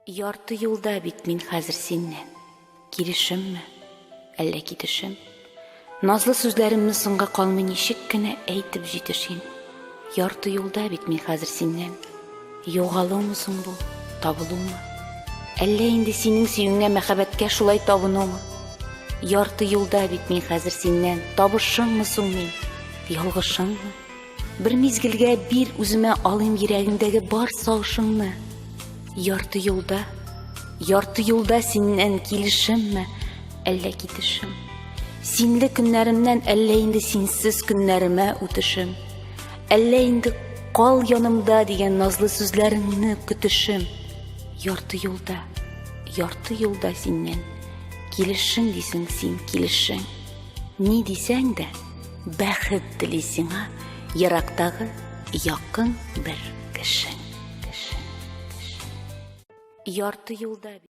Ярты юлда бит мин хәзер синнән. Килешемме, әллә китешем? Назлы сүзләремне соңга калмый ничек кенә әйтеп җитешин. Ярты юлда бит мин хәзер синнән. Югалуымы соң бу, табылуымы? Әллә инде синең сөюңә мәхәббәткә шулай табынуымы? Ярты юлда бит мин хәзер синнән. Табышыңмы соң мин? Ялгышыңмы? Бер мизгелгә бир үземә алыйм йөрәгемдәге бар сагышыңны. Ярты юлда синнән килешемме, әллә китешем? Синле көннәремнән әллә инде синсез көннәремә үтешем? Әллә инде кал янымда дигән назлы сүзләреңне көтешем? Ярты юлда синнән килешең дисең син килешең. Ни дисәң дә, бәхет тели сиңа ерактагы якын бер кешең. Ярты юлда